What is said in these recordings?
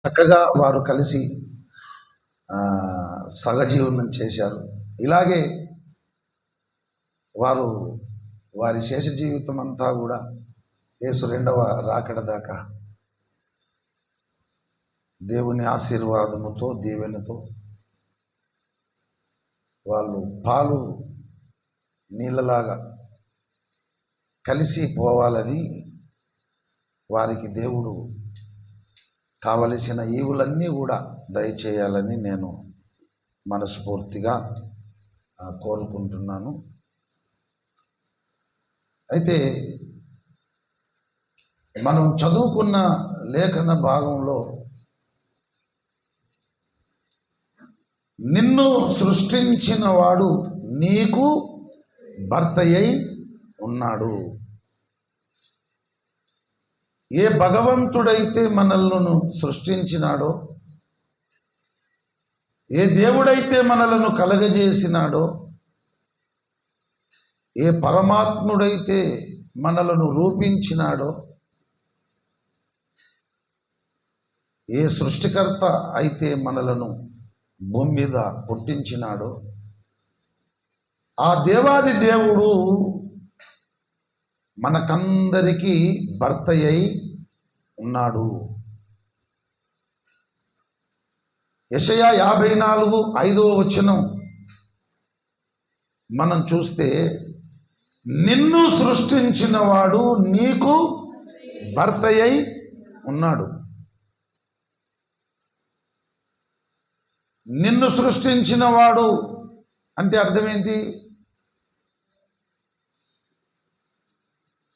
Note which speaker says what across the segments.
Speaker 1: చక్కగా వారు కలిసి సహజీవనం చేశారు. ఇలాగే వారు వారి శేష జీవితం అంతా కూడా యేసు రెండవ రాకడ దాకా దేవుని ఆశీర్వాదముతో దీవెనతో వాళ్ళు పాలు నీళ్ళలాగా కలిసి పోవాలని వారికి దేవుడు కావలసిన ఈవులన్నీ కూడా దయచేయాలని నేను మనస్ఫూర్తిగా కోరుకుంటున్నాను. అయితే మనం చదువుకున్న లేఖన భాగంలో నిన్ను సృష్టించిన వాడు నీకు భర్తయ్యై ఉన్నాడు. ఏ భగవంతుడైతే మనలను సృష్టించినాడో, ఏ దేవుడైతే మనలను కలగజేసినాడో, ఏ పరమాత్ముడైతే మనలను రూపించినాడో, ఏ సృష్టికర్త అయితే మనలను భూమి మీద పుట్టించినాడో, ఆ దేవాది దేవుడు మనకందరికీ భర్తయ్యై ఉన్నాడు. యెషయా 54:5 మనం చూస్తే, నిన్ను సృష్టించిన వాడు నీకు భర్తయ్యై ఉన్నాడు. నిన్ను సృష్టించిన వాడు అంటే అర్థం ఏంటి?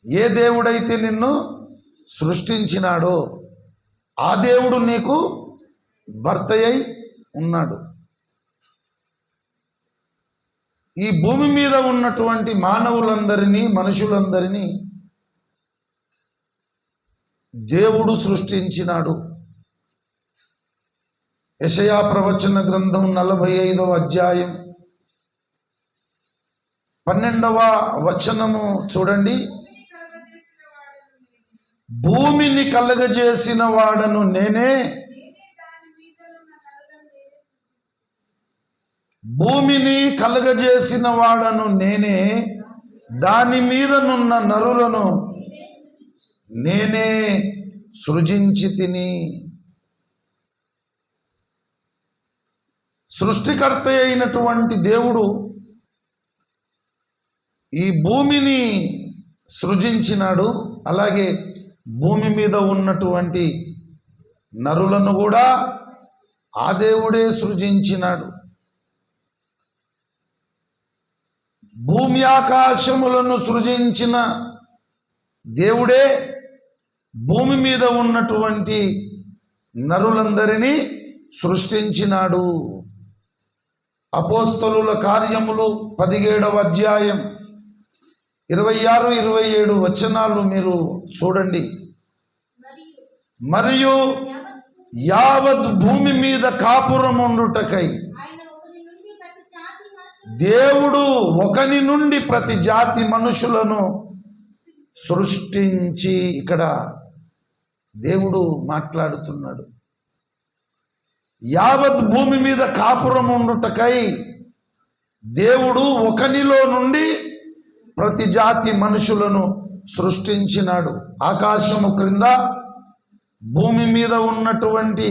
Speaker 1: ఏ దేవుడైతే నిన్ను సృష్టించినాడో ఆ దేవుడు నీకు భర్తయ్యై ఉన్నాడు. ఈ భూమి మీద ఉన్నటువంటి మానవులందరినీ, మనుషులందరినీ దేవుడు సృష్టించినాడు. యెషయా ప్రవచన గ్రంథం 45వ అధ్యాయం 12వ చూడండి. భూమిని కలగజేసిన వాడను నేనే, భూమిని కలగజేసిన వాడను నేనే, దాని మీదనున్న నరులను నేనే సృజించి తిని. సృష్టికర్త అయినటువంటి దేవుడు ఈ భూమిని సృజించినాడు. అలాగే భూమి మీద ఉన్నటువంటి నరులను కూడా ఆ దేవుడే సృజించినాడు. భూమి ఆకాశములను సృజించిన దేవుడే భూమి మీద ఉన్నటువంటి నరులందరినీ సృష్టించినాడు. అపోస్తలుల కార్యములు 17వ అధ్యాయం 26-27 మీరు చూడండి. మరియు యావత్ భూమి మీద కాపురం ఉండుటకై దేవుడు ఒకని నుండి ప్రతి జాతి మనుషులను సృష్టించి, ఇక్కడ దేవుడు మాట్లాడుతున్నాడు. యావత్ భూమి మీద కాపురం ఉండుటకై దేవుడు ఒకనిలో నుండి ప్రతి జాతి మనుషులను సృష్టించినాడు. ఆకాశము క్రింద భూమి మీద ఉన్నటువంటి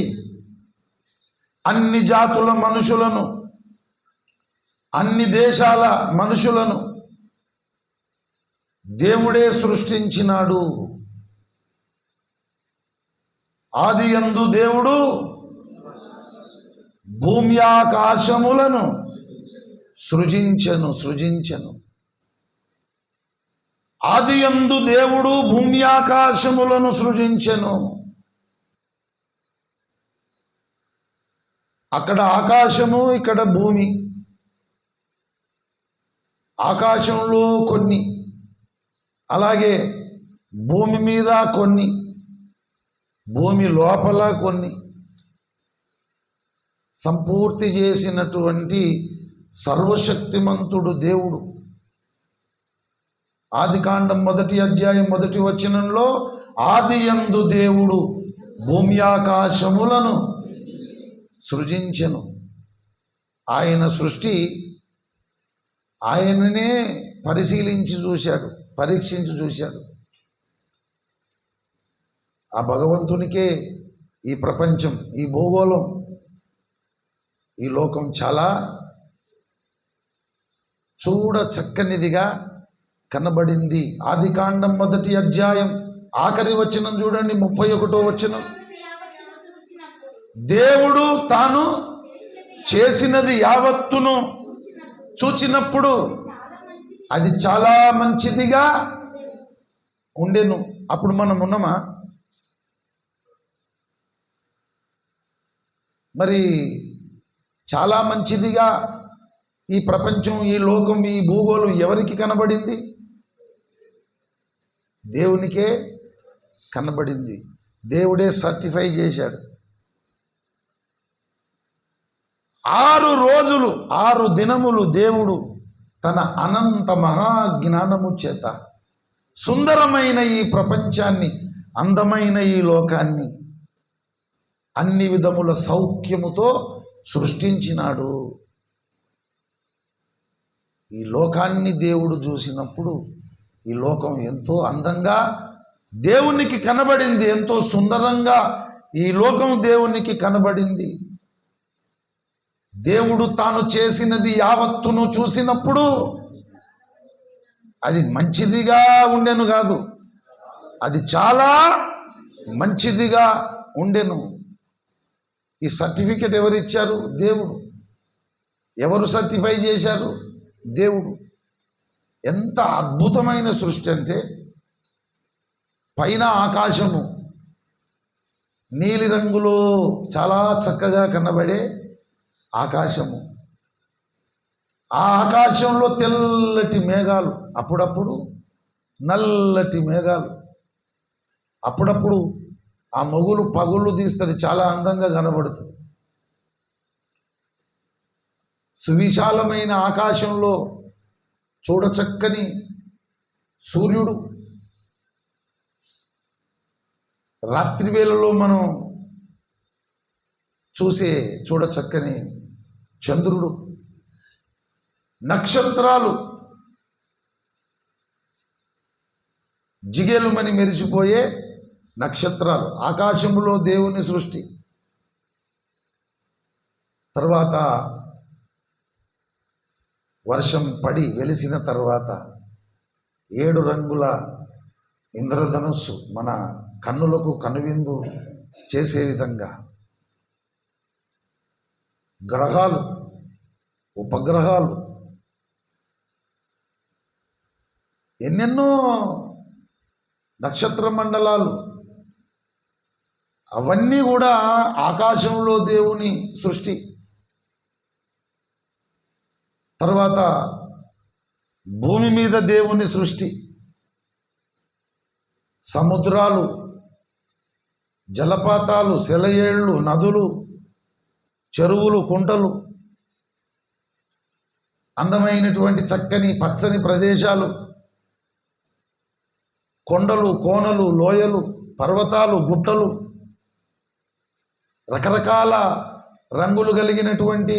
Speaker 1: అన్ని జాతుల మనుషులను, అన్ని దేశాల మనుషులను దేవుడే సృష్టించినాడు. ఆదియందు దేవుడు భూమి ఆకాశములను సృజించెను. ఆదియందు దేవుడు భూమి ఆకాశములను సృజించెను. అక్కడ ఆకాశము, ఇక్కడ భూమి. ఆకాశంలో కొన్ని, అలాగే భూమి మీద కొన్ని, భూమి లోపల కొన్ని సంపూర్తి చేసినటువంటి సర్వశక్తిమంతుడు దేవుడు. ఆదికాండం 1వ అధ్యాయం 1వ వచనంలో ఆదియందు దేవుడు భూమి ఆకాశములను సృజించెను. ఆయన సృష్టి ఆయననే పరిశీలించి చూశాడు, పరీక్షించి చూశాడు. ఆ భగవంతునికే ఈ ప్రపంచం, ఈ భూగోళం, ఈ లోకం చాలా చూడ చక్కనిదిగా కనబడింది. ఆదికాండం 1వ అధ్యాయం ఆఖరి వచనం చూడండి, 31వ వచనం. దేవుడు తాను చేసినది యావత్తును చూచినప్పుడు అది చాలా మంచిదిగా ఉండెను. అప్పుడు మనం ఉన్నామా? మరి చాలా మంచిదిగా ఈ ప్రపంచం, ఈ లోకం, ఈ భూగోళం ఎవరికి కనబడింది? దేవునికే కనబడింది. దేవుడే సర్టిఫై చేశాడు. 6 రోజులు 6 దినములు దేవుడు తన అనంత మహాజ్ఞానము చేత సుందరమైన ఈ ప్రపంచాన్ని, అందమైన ఈ లోకాన్ని అన్ని విధముల సౌఖ్యముతో సృష్టించినాడు. ఈ లోకాన్ని దేవుడు చూసినప్పుడు ఈ లోకం ఎంతో అందంగా దేవునికి కనబడింది, ఎంతో సుందరంగా ఈ లోకం దేవునికి కనబడింది. దేవుడు తాను చేసినది యావత్తును చూసినప్పుడు అది మంచిదిగా ఉండెను కాదు, అది చాలా మంచిదిగా ఉండెను. ఈ సర్టిఫికెట్ ఎవరు ఇచ్చారు? దేవుడు. ఎవరు సర్టిఫై చేశారు? దేవుడు. ఎంత అద్భుతమైన సృష్టి అంటే, పైన ఆకాశము నీలి రంగులో చాలా చక్కగా కనబడే ఆకాశము, ఆ ఆకాశంలో తెల్లటి మేఘాలు, అప్పుడప్పుడు నల్లటి మేఘాలు, అప్పుడప్పుడు ఆ మొగులు పగుళ్ళు తీస్తుంది, చాలా అందంగా కనబడుతుంది. సువిశాలమైన ఆకాశంలో చూడచక్కని సూర్యుడు, రాత్రి వేళలో మనం చూసే చూడచక్కని చంద్రుడు, నక్షత్రాలు జిగేలుమని మెరిసిపోయే నక్షత్రాలు, ఆకాశములో దేవుని సృష్టి. తర్వాత వర్షం పడి వెలిసిన తర్వాత 7 రంగుల ఇంద్రధనుస్సు మన కన్నులకు కనువిందు చేసే విధంగా గ్రహాలు, ఉపగ్రహాలు, ఎన్నెన్నో నక్షత్ర మండలాలు, అవన్నీ కూడా ఆకాశంలో దేవుని సృష్టి. తర్వాత భూమి మీద దేవుని సృష్టి, సముద్రాలు, జలపాతాలు, సెలయేళ్ళు, నదులు, చెరువులు, కుంటలు, అందమైనటువంటి చక్కని పచ్చని ప్రదేశాలు, కొండలు, కోనలు, లోయలు, పర్వతాలు, గుట్టలు, రకరకాల రంగులు కలిగినటువంటి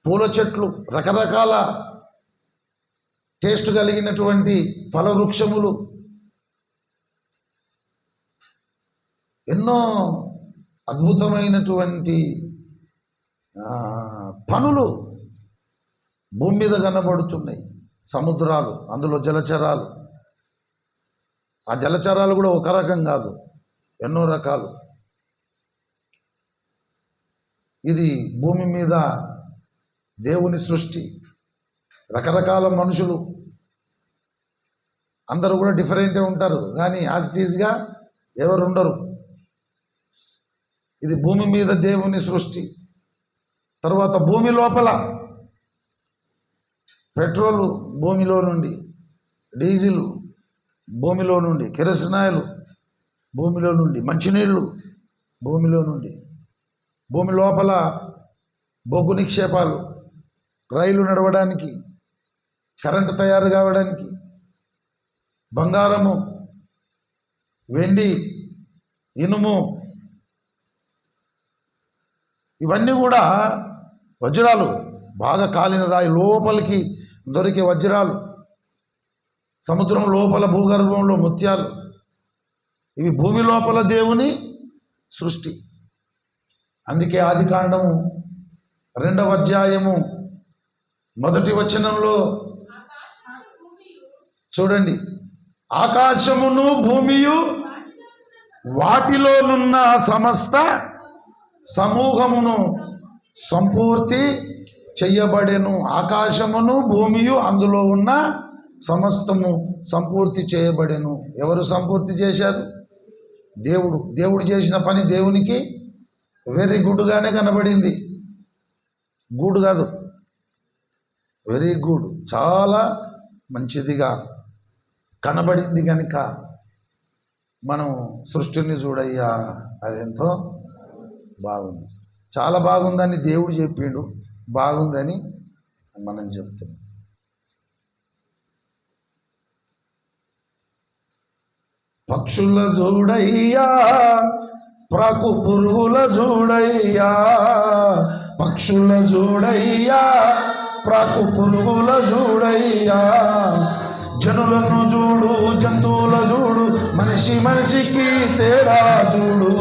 Speaker 1: పూల చెట్లు, రకరకాల టేస్ట్ కలిగినటువంటి ఫలవృక్షములు, ఎన్నో అద్భుతమైనటువంటి పనులు భూమి మీద కనబడుతున్నాయి. సముద్రాలు, అందులో జలచరాలు, ఆ జలచరాలు కూడా ఒక రకం కాదు, ఎన్నో రకాలు. ఇది భూమి మీద దేవుని సృష్టి. రకరకాల మనుషులు, అందరూ కూడా డిఫరెంటే ఉంటారు, కానీ యాజ్ ఇట్ ఈజ్గా ఎవరు ఉండరు. ఇది భూమి మీద దేవుని సృష్టి. తర్వాత భూమి లోపల పెట్రోలు భూమిలో నుండి, డీజిల్ భూమిలో నుండి, కిరసనాయిలు భూమిలో నుండి, మంచినీళ్ళు భూమిలో నుండి, భూమి లోపల బొగ్గు నిక్షేపాలు, రైలు నడవడానికి, కరెంటు తయారు కావడానికి, బంగారము, వెండి, ఇనుము, ఇవన్నీ కూడా వజ్రాలు, బాగా కాలిన రాయి, లోపలికి దొరికే వజ్రాలు, సముద్రం లోపల భూగర్భంలో ముత్యాలు. ఇవి భూమి లోపల దేవుని సృష్టి. అందుకే ఆదికాండము 2వ అధ్యాయము 1వ వచనంలో చూడండి, ఆకాశమును భూమియు వాటిలోనున్న సమస్త సమూహమును సంపూర్తి చెయ్యబడెను. ఆకాశమును భూమియు అందులో ఉన్న సమస్తము సంపూర్తి చేయబడెను. ఎవరు సంపూర్తి చేశారు? దేవుడు. దేవుడు చేసిన పని దేవునికి వెరీ గుడ్గానే కనబడింది. గుడ్ కాదు, వెరీ గుడ్, చాలా మంచిదిగా కనబడింది. కనుక మనం సృష్టిని చూడయ్యా, అదెంతో బాగుంది, చాలా బాగుందని దేవుడు చెప్పిండు, బాగుందని మనం చెప్తున్నాం. పక్షుల చూడయ్యా, ప్రాకు పురుగుల చూడయ్యా, పక్షుల చూడయ్యా, ప్రాకు పురుగుల చూడయ్యా, జనులను చూడు, జంతువుల చూడు, మనిషి మనిషికి తేడా చూడు,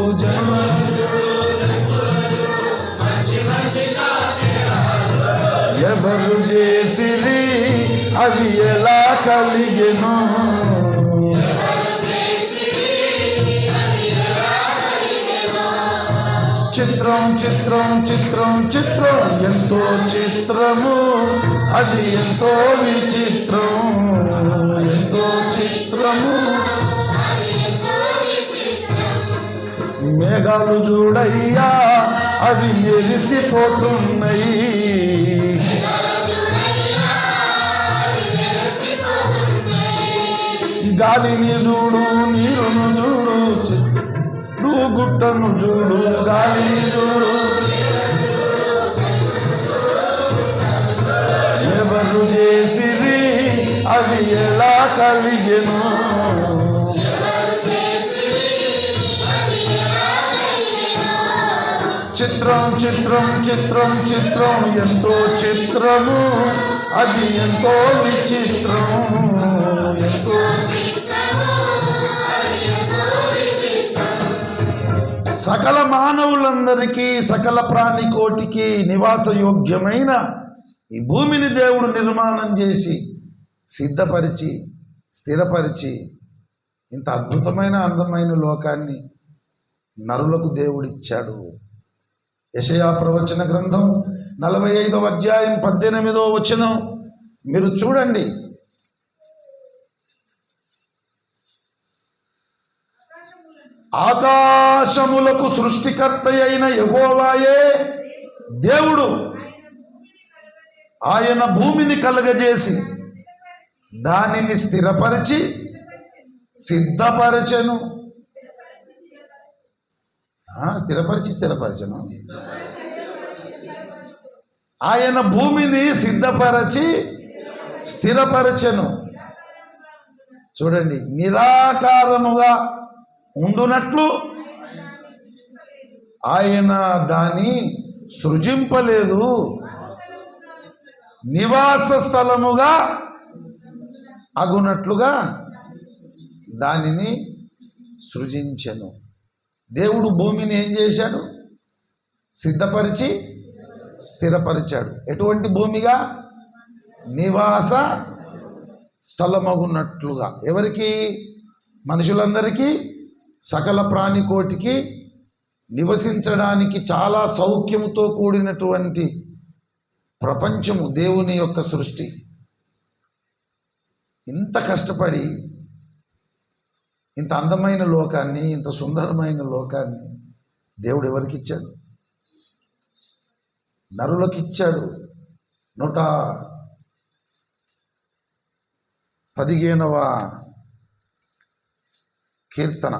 Speaker 1: ఎవరు చేసిరి అవి ఎలా కలిగెను, చిత్రం చిత్రం చిత్రం చిత్రం ఎంతో చిత్రము, అది ఎంతో విచిత్రం, ఎంతో చిత్రము. మేఘాలు చూడయ్యా, అవి మెరిసిపోతున్నాయి, గాలిని చూడు, నీరును చూడు, గుట్టను చూడు, గాలిని చూడు, ఎవరు చేసిరి అవి ఎలా కలిగెను, చిత్రం చిత్రం చిత్రం చిత్రం ఎంతో చిత్రము, అది ఎంతో విచిత్రం, ఎంతో. సకల మానవులందరికీ, సకల ప్రాణికోటికి నివాసయోగ్యమైన ఈ భూమిని దేవుడు నిర్మాణం చేసి సిద్ధపరిచి స్థిరపరిచి ఇంత అద్భుతమైన అందమైన లోకాన్ని నరులకు దేవుడిచ్చాడు. యెషయా ప్రవచన గ్రంథం 45వ అధ్యాయం 18వ వచనం మీరు చూడండి. ఆకాశములకు సృష్టికర్త అయిన యెహోవాయే దేవుడు, ఆయన భూమిని కలగజేసి దానిని స్థిరపరిచి సిద్ధపరచెను. స్థిరపరచను. ఆయన భూమిని సిద్ధపరచి స్థిరపరచెను. చూడండి, నిరాకారముగా ఉండునట్లు ఆయన దాన్ని సృజింపలేదు, నివాస స్థలముగా అగునట్లుగా దానిని సృజించెను. దేవుడు భూమిని ఏం చేశాడు? సిద్ధపరిచి స్థిరపరిచాడు. ఎటువంటి భూమిగా? నివాస స్థలమగునట్లుగా. ఎవరికి? మనుషులందరికీ, సకల ప్రాణికోటికి నివసించడానికి చాలా సౌఖ్యముతో కూడినటువంటి ప్రపంచము దేవుని యొక్క సృష్టి. ఇంత కష్టపడి ఇంత అందమైన లోకాన్ని, ఇంత సుందరమైన లోకాన్ని దేవుడు ఎవరికి ఇచ్చాడు? నరులకు ఇచ్చాడు. 115వ కీర్తన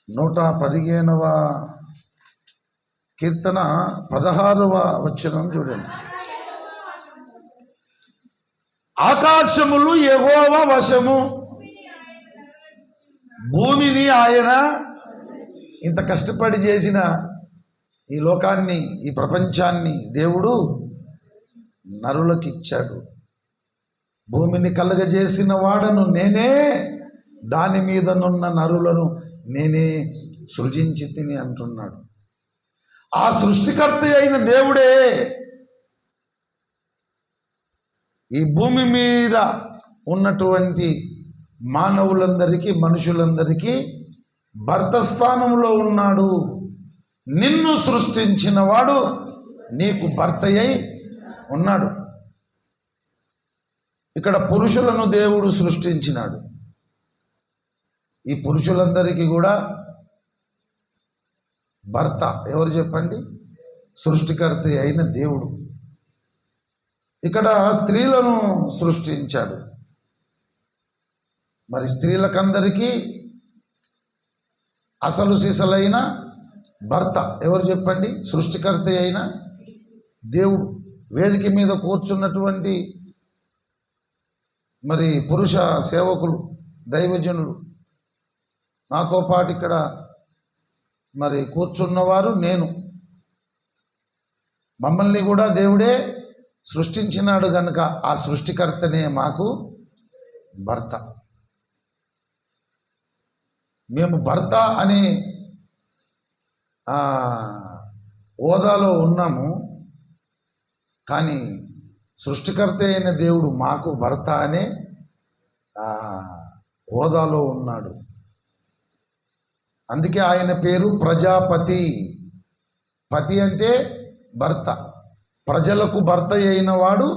Speaker 1: 115వ కీర్తన 16వ వచనం చూడండి. ఆకాశములు యెహోవా వశము, భూమిని ఆయన ఇంత కష్టపడి చేసిన ఈ లోకాన్ని, ఈ ప్రపంచాన్ని దేవుడు నరులకు ఇచ్చాడు. భూమిని కలుగజేసిన వాడను నేనే, దాని మీదనున్న నరులను నేనే సృజించి తిని అంటున్నాడు. ఆ సృష్టికర్త అయిన దేవుడే ఈ భూమి మీద ఉన్నటువంటి మానవులందరికీ, మనుషులందరికీ భర్త స్థానంలో ఉన్నాడు. నిన్ను సృష్టించిన వాడు నీకు భర్త అయి ఉన్నాడు. ఇక్కడ పురుషులను దేవుడు సృష్టించినాడు. ఈ పురుషులందరికీ కూడా భర్త ఎవరు చెప్పండి? సృష్టికర్త అయిన దేవుడు. ఇక్కడ స్త్రీలను సృష్టించాడు. మరి స్త్రీలకందరికీ అసలు సిసలైన భర్త ఎవరు చెప్పండి? సృష్టికర్త అయిన దేవుడు. వేదిక మీద కూర్చున్నటువంటి మరి పురుష సేవకులు, దైవజనులు, నాతో పాటు ఇక్కడ మరి కూర్చున్నవారు, నేను, మమ్మల్ని కూడా దేవుడే సృష్టించినాడు కనుక ఆ సృష్టికర్తనే మాకు భర్త. మేము భర్త అనే హోదాలో ఉన్నాము, కానీ సృష్టికర్త అయిన దేవుడు మాకు భర్త అనే హోదాలో ఉన్నాడు. అందుకే ఆయన పేరు ప్రజాపతి. పతి అంటే భర్త, ప్రజలకు భర్త అయిన వాడు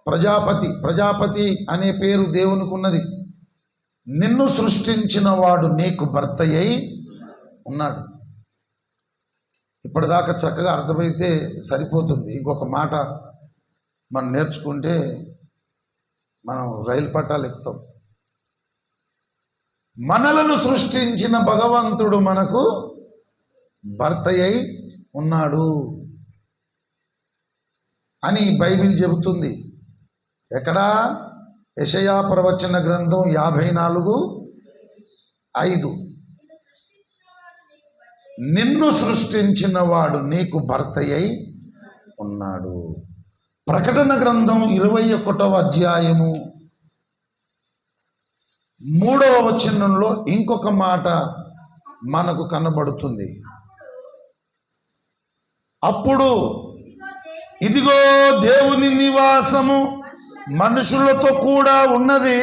Speaker 1: ప్రజాపతి. ప్రజాపతి అనే పేరు దేవునికి ఉన్నది. నిన్ను సృష్టించిన వాడు నీకు భర్త అయి ఉన్నాడు. ఇప్పటిదాకా చక్కగా అర్థమైతే సరిపోతుంది. ఇంకొక మాట మనం నేర్చుకుంటే మనం రైలు పట్టాలు ఎక్కుతాం. మనలను సృష్టించిన భగవంతుడు మనకు భర్త అయి ఉన్నాడు అని బైబిల్ చెబుతుంది. ఎక్కడా? యెషయా ప్రవచన గ్రంథం 54:5. నిన్ను సృష్టించిన వాడు నీకు భర్త అయి ఉన్నాడు. ప్రకటన గ్రంథం 21వ అధ్యాయము 3వ వచనంలో ఇంకొక మాట మనకు కనబడుతుంది. అప్పుడు ఇదిగో దేవుని నివాసము మనుషులతో కూడా ఉన్నది,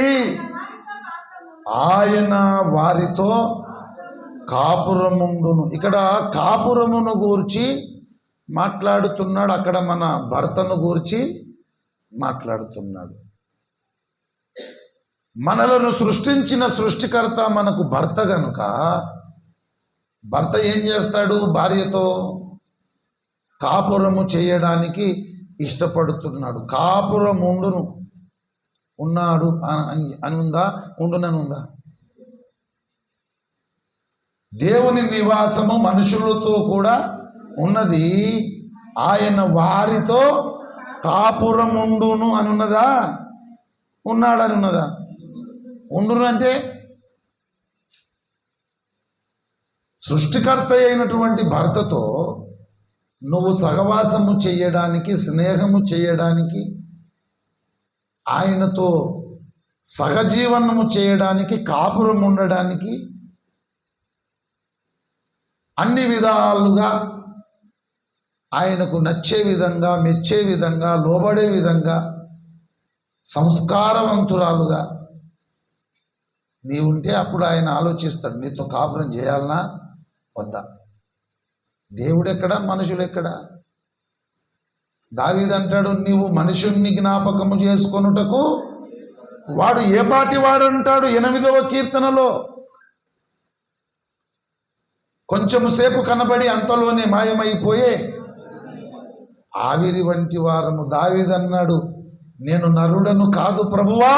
Speaker 1: ఆయన వారితో కాపురముండును. ఇక్కడ కాపురమును గూర్చి మాట్లాడుతున్నాడు, అక్కడ మన భర్తను గూర్చి మాట్లాడుతున్నాడు. మనలను సృష్టించిన సృష్టికర్త మనకు భర్త గనుక భర్త ఏం చేస్తాడు? భార్యతో కాపురము చేయడానికి ఇష్టపడుతున్నాడు. కాపురం ఉండును, ఉన్నాడు అని ఉందా? ఉండునని ఉందా? దేవుని నివాసము మనుషులతో కూడా ఉన్నది, ఆయన వారితో కాపురముండును అని ఉన్నదా? ఉన్నాడని ఉన్నదా? ఉండును అంటే సృష్టికర్త అయినటువంటి భర్తతో నువ్వు సహవాసము చేయడానికి, స్నేహము చేయడానికి, ఆయనతో సహజీవనము చేయడానికి, కాపురం ఉండడానికి అన్ని విధాలుగా ఆయనకు నచ్చే విధంగా, మెచ్చే విధంగా, లోబడే విధంగా, సంస్కారవంతురాలుగా నీవుంటే అప్పుడు ఆయన ఆలోచిస్తాడు, నీతో కాపురం చేయాలనా వద్దా? దేవుడెక్కడా, మనుషులెక్కడా? దావీదు అంటాడు, నీవు మనుషుల్ని జ్ఞాపకము చేసుకొనుటకు వాడు ఏ పాటి వాడు అంటాడు 8వ కీర్తనలో. కొంచెము సేపు కనబడి అంతలోనే మాయమైపోయే ఆవిరి వంటి వారము. దావీదు అన్నాడు, నేను నరుడను కాదు ప్రభువా,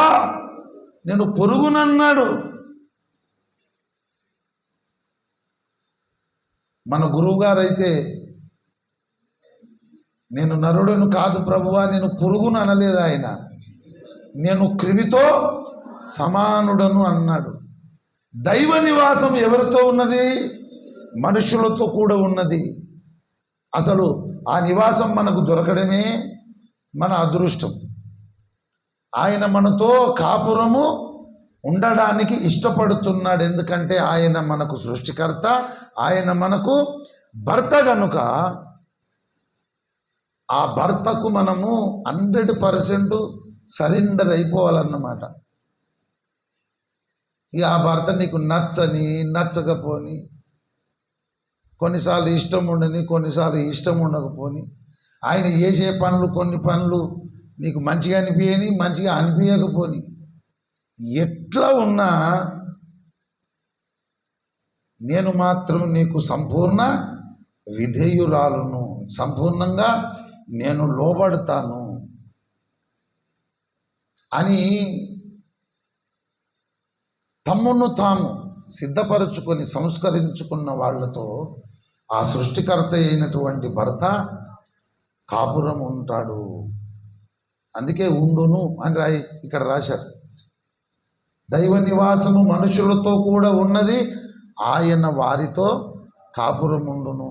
Speaker 1: నేను పురుగునన్నాడు. మన గురువుగారు అయితే నేను నరుడను కాదు ప్రభువా, నేను పురుగును అనలేదు. ఆయన నేను క్రిమితో సమానుడను అన్నాడు. దైవ నివాసం ఎవరితో ఉన్నది? మనుషులతో కూడా ఉన్నది. అసలు ఆ నివాసం మనకు దొరకడమే మన అదృష్టం. ఆయన మనతో కాపురము ఉండడానికి ఇష్టపడుతున్నాడు. ఎందుకంటే ఆయన మనకు సృష్టికర్త, ఆయన మనకు భర్త కనుక ఆ భర్తకు మనము 100% సరెండర్ అయిపోవాలన్నమాట. ఇక ఆ భర్త నీకు నచ్చని నచ్చకపోని, కొన్నిసార్లు ఇష్టం ఉండని కొన్నిసార్లు ఇష్టం ఉండకపోని, ఆయన చేసే పనులు కొన్ని పనులు నీకు మంచిగా అనిపించని మంచిగా అనిపించకపోని, ఎట్లా ఉన్నా నేను మాత్రం నీకు సంపూర్ణ విధేయురాలును, సంపూర్ణంగా నేను లోబడతాను అని తమ్మును తాము సిద్ధపరచుకొని సంస్కరించుకున్న వాళ్ళతో ఆ సృష్టికర్త అయినటువంటి భర్త కాపురం ఉంటాడు. అందుకే ఉండును అని ఇక్కడ రాశారు. దైవ నివాసము మనుషులతో కూడా ఉన్నది, ఆయన వారితో కాపురం ఉండును.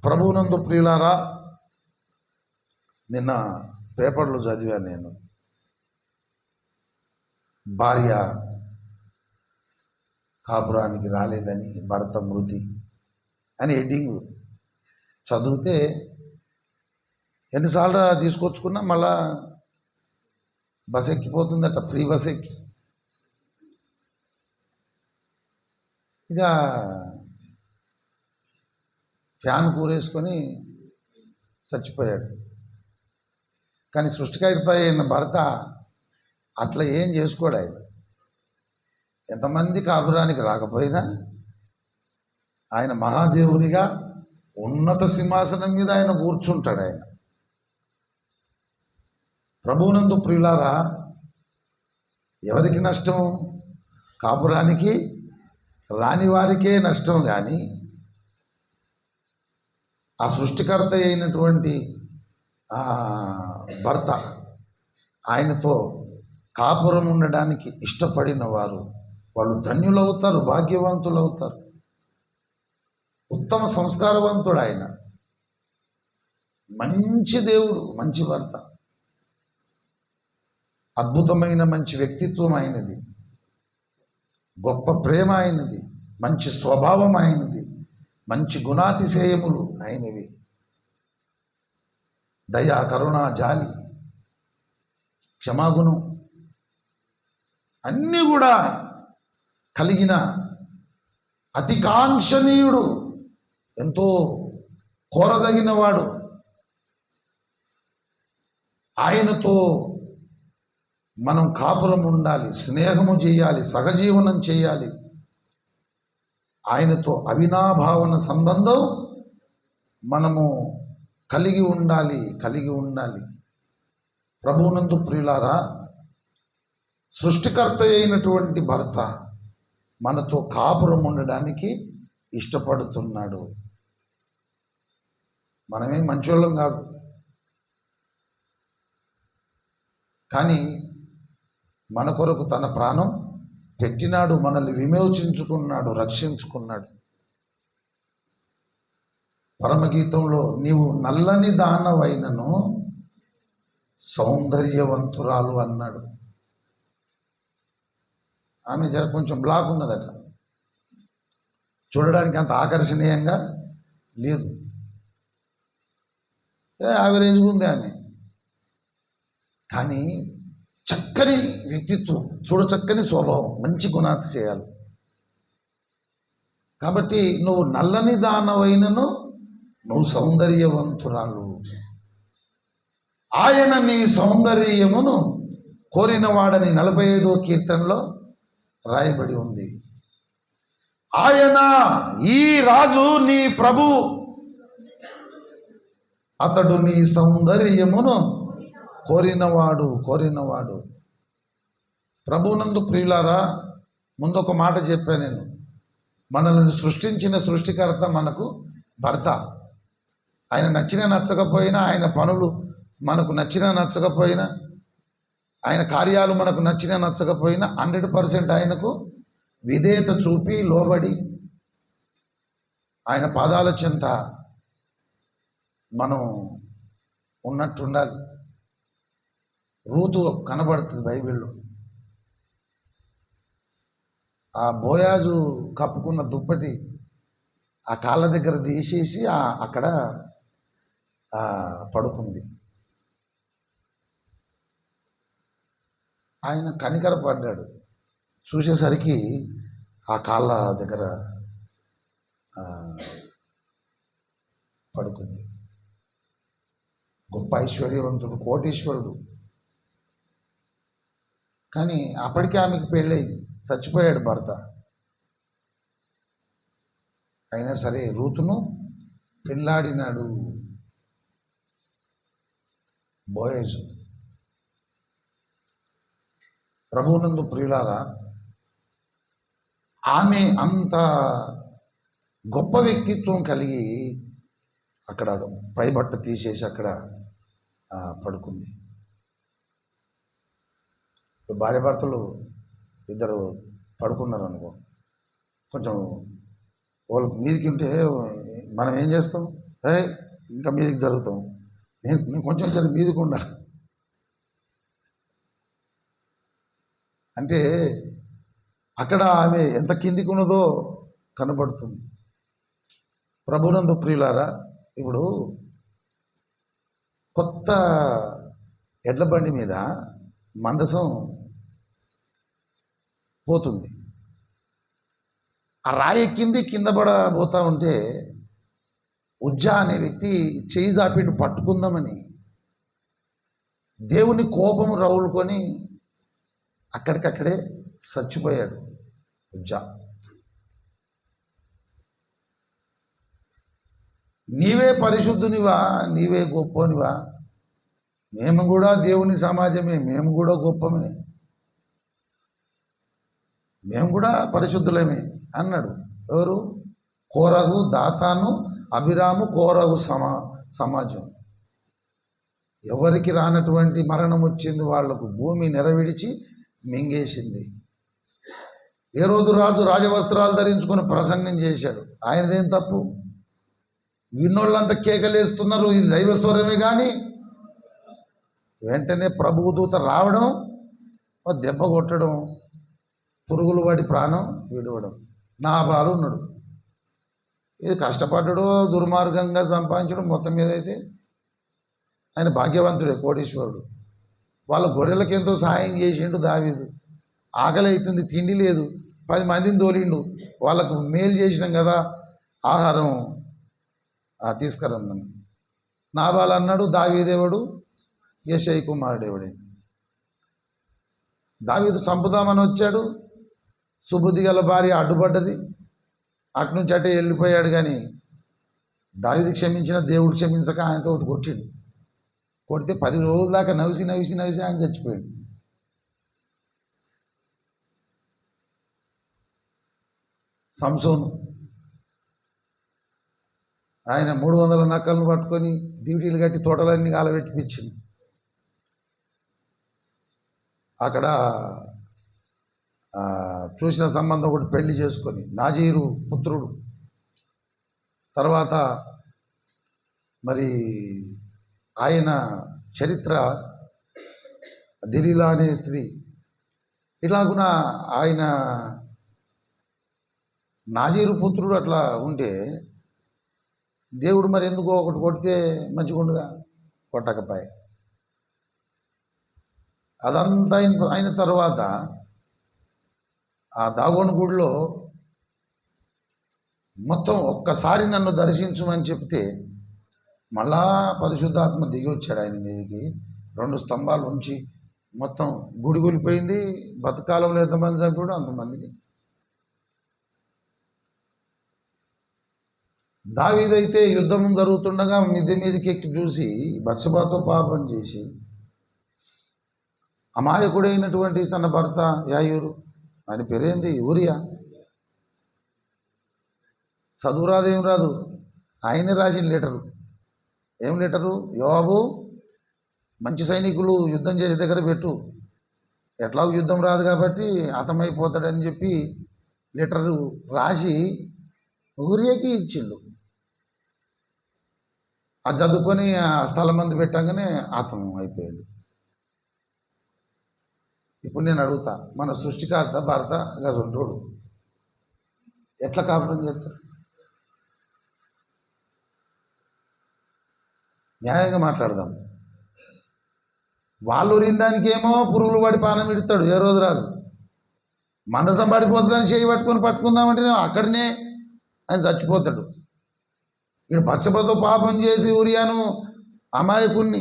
Speaker 1: ప్రభువునందు ప్రియులారా, నిన్న పేపర్లో చదివాను నేను, భార్య కాపురానికి రాలేదని భర్త మృతి అని హెడ్డింగ్ చదివితే ఎన్నిసార్లు తీసుకొచ్చుకున్నా మళ్ళా బస్ ఎక్కిపోతుందట, ఫ్రీ బస్ ఎక్కి. ఇక ఫ్యాన్ కూరేసుకొని చచ్చిపోయాడు. కానీ సృష్టికర్త అయిన భర్త అట్లా ఏం చేసుకోడు. ఆయన ఎంతమంది కాపురానికి రాకపోయినా ఆయన మహాదేవునిగా ఉన్నత సింహాసనం మీద ఆయన కూర్చుంటాడు. ఆయన ప్రభువునందు ప్రియులారా, ఎవరికి నష్టం? కాపురానికి రాని వారికే నష్టం. కానీ ఆ సృష్టికర్త అయినటువంటి భర్త ఆయనతో కాపురం ఉండడానికి ఇష్టపడిన వారు వాళ్ళు ధన్యులవుతారు, భాగ్యవంతులు అవుతారు. ఉత్తమ సంస్కారవంతుడు ఆయన, మంచి దేవుడు, మంచి భర్త, అద్భుతమైన మంచి వ్యక్తిత్వం ఆయనది, గొప్ప ప్రేమ ఆయనది, మంచి స్వభావం ఆయనది, మంచి గుణాతిశయములు ఆయనవి, దయా కరుణ జాలి క్షమాగుణం అన్నీ కూడా కలిగిన అతి కాంక్షణీయుడు, ఎంతో కోరదగిన వాడు. ఆయనతో మనం కాపురం ఉండాలి, స్నేహము చేయాలి, సహజీవనం చేయాలి. ఆయనతో అవినాభావన సంబంధం మనము కలిగి ఉండాలి. ప్రభువునందు ప్రియులారా, సృష్టికర్త అయినటువంటి భర్త మనతో కాపురం ఉండడానికి ఇష్టపడుతున్నాడు. మనమే మంచోళ్ళం కాదు, కానీ మన కొరకు తన ప్రాణం పెట్టినాడు, మనల్ని విమోచించుకున్నాడు, రక్షించుకున్నాడు. పరమగీతంలో నీవు నల్లని దానవైనను సౌందర్యవంతురాలు అన్నాడు. ఆమె జర కొంచెం బ్లాక్ ఉన్నదట, చూడడానికి అంత ఆకర్షణీయంగా లేదు, యావరేజ్గా ఉంది ఆమె. కానీ చక్కని వ్యక్తిత్వం, చూడచక్కని స్వభావం, మంచి గుణాతిశయాలు. కాబట్టి నువ్వు నల్లని దానవైనను నువ్వు సౌందర్యవంతురాలు. ఆయన నీ సౌందర్యమును కోరినవాడని 45వ కీర్తనలో రాయబడి ఉంది. ఆయన ఈ రాజు నీ ప్రభు, అతడు నీ సౌందర్యమును కోరినవాడు. ప్రభువునందు ప్రియులారా, ముందు ఒక మాట చెప్పాను నేను, మనల్ని సృష్టించిన సృష్టికర్త మనకు భర్త. ఆయన నచ్చినా నచ్చకపోయినా, ఆయన పనులు మనకు నచ్చినా నచ్చకపోయినా, ఆయన కార్యాలు మనకు నచ్చినా నచ్చకపోయినా 100% ఆయనకు విధేయత చూపి లోబడి ఆయన పాదాల చెంత మనం ఉన్నట్టు ఉండాలి. రూతు కనబడుతుంది బైబిల్లో. ఆ బోయాజు కప్పుకున్న దుప్పటి ఆ కాళ్ళ దగ్గర తీసేసి అక్కడ పడుకుంది. ఆయన కనికరపడ్డాడు. చూసేసరికి ఆ కాళ్ళ దగ్గర పడుకుంది. గొప్ప ఐశ్వర్యవంతుడు, కోటీశ్వరుడు. కానీ అప్పటికే ఆమెకు పెళ్ళయింది, చచ్చిపోయాడు భర్త. అయినా సరే రూతును పెళ్ళాడినాడు బోయజు. ప్రభువునందు ప్రియులారా, ఆమె అంత గొప్ప వ్యక్తిత్వం కలిగి అక్కడ పైబట్ట తీసేసి అక్కడ పడుకుంది. భార్య భర్తలు ఇద్దరు పడుకున్నారు అనుకో, కొంచెం వాళ్ళు మీదికి ఉంటే మనం ఏం చేస్తాం? ఇంకా మీదికి జరుగుతాం. నేను కొంచెం జర మీదికి ఉండాలి అంటే అక్కడ ఆమె ఎంత కిందికి ఉన్నదో కనబడుతుంది. ప్రభునందు ప్రియులారా, ఇప్పుడు కొత్త ఎడ్ల బండి మీద మందసం పోతుంది. ఆ రాయి కింద పడబోతా ఉంటే ఉజ్జా అనే వ్యక్తి చేయి జాపిండు పట్టుకుందామని. దేవుని కోపం రౌలుకొని అక్కడికక్కడే చచ్చిపోయాడు ఉజ్జా. నీవే పరిశుద్ధునివా, నీవే గొప్పనివా, మేము కూడా దేవుని సమాజమే, మేము కూడా గొప్పమే, మేము కూడా పరిశుద్ధులమే అన్నాడు. ఎవరు? కోరహు, దాతాను, అభిరాము, కోరహు సమాజం. ఎవరికి రానటువంటి మరణం వచ్చింది వాళ్లకు. భూమి నెరవిడిచి మింగేసింది. ఏ రోజు రాజు రాజవస్త్రాలు ధరించుకొని ప్రసంగం చేశాడు. ఆయనదేం తప్పు? విన్నోళ్ళంతా కేకలేస్తున్నారు, ఇది దైవస్వరమే. కానీ వెంటనే ప్రభువు దూత రావడం, దెబ్బ కొట్టడం, పురుగులు వాడి ప్రాణం విడవడం. నాబాలు ఉన్నాడు. ఇది కష్టపడ్డాడో దుర్మార్గంగా సంపాదించడం, మొత్తం మీద అయితే ఆయన భాగ్యవంతుడే, కోటీశ్వరుడు. వాళ్ళ గొర్రెలకు ఎంతో సహాయం చేసిండు దావీదు. ఆకలి అవుతుంది, తిండి లేదు, 10 మందిని తోలిండు. వాళ్ళకు మేలు చేసినాం కదా, ఆహారం తీసుకురమ్మని. నాబాలు అన్నాడు, దావీదేవుడు యెషయి కుమారుడేవుడే. దావీదు చంపుదామని వచ్చాడు, సుబుద్ధి గల భార్య అడ్డుపడ్డది, అటునుంచి అటే వెళ్ళిపోయాడు. కానీ దావీదు క్షమించిన దేవుడు క్షమించక ఆయనతో ఒకటి కొట్టిండు. కొడితే 10 రోజుల దాకా నవిసి ఆయన చచ్చిపోయాడు. సంసోను ఆయన 300 నక్కలను పట్టుకొని డ్యూటీలు కట్టి తోటలన్నీ కాలబెట్టిపించింది. అక్కడ చూసిన సంబంధం ఒకటి పెళ్లి చేసుకొని, నాజీరు పుత్రుడు. తర్వాత మరి ఆయన చరిత్ర దిలీలా అనే స్త్రీ. ఇలాగున ఆయన నాజీరు పుత్రుడు అట్లా ఉంటే దేవుడు మరి ఎందుకో ఒకటి కొడితే మంచిగుండుగా, కొట్టకపోయే. అదంతా అయిన తర్వాత ఆ దాగోను గుడిలో మొత్తం ఒక్కసారి నన్ను దర్శించమని చెప్తే మళ్ళా పరిశుద్ధాత్మ దిగి వచ్చాడు ఆయన మీదకి. 2 స్తంభాలు ఉంచి మొత్తం గుడి కూలిపోయింది. బతుకాలంలో ఎంతమంది చంపాడు అంతమందిని. దావీదైతే యుద్ధం జరుగుతుండగా మిద్దె మీదకి ఎక్కి చూసి బత్షెబాతో పాపం చేసి అమాయకుడైనటువంటి తన భర్త యాయూరు, ఆయన పేరేంది, ఊరియా, చదువు రాదు ఏం రాదు, ఆయనే రాసిన లెటరు. ఏం లెటరు? యోవాబు, మంచి సైనికులు యుద్ధం చేసే దగ్గర పెట్టు, ఎట్లాగో యుద్ధం రాదు కాబట్టి హతమైపోతాడని చెప్పి లెటరు రాసి ఊరియాకి ఇచ్చిండు. ఆ చదువుకొని ఆ స్థలం మంది పెట్టంగానే ఆత్మ అయిపోయాడు. ఇప్పుడు నేను అడుగుతా, మన సృష్టికర్త భర్త గజంటోడు ఎట్లా కాపురం చేస్తారు? న్యాయంగా మాట్లాడదాం. వాళ్ళు దానికేమో పురుగులు పడి పానం ఇడతాడు, ఏ రోజు రాదు. మందసం పడిపోతుందని చేయి పట్టుకుందామంటే అక్కడనే ఆయన చచ్చిపోతాడు. ఇక్కడ పచ్చబతో పాపం చేసి ఊరియాను అమాయకుణ్ణి,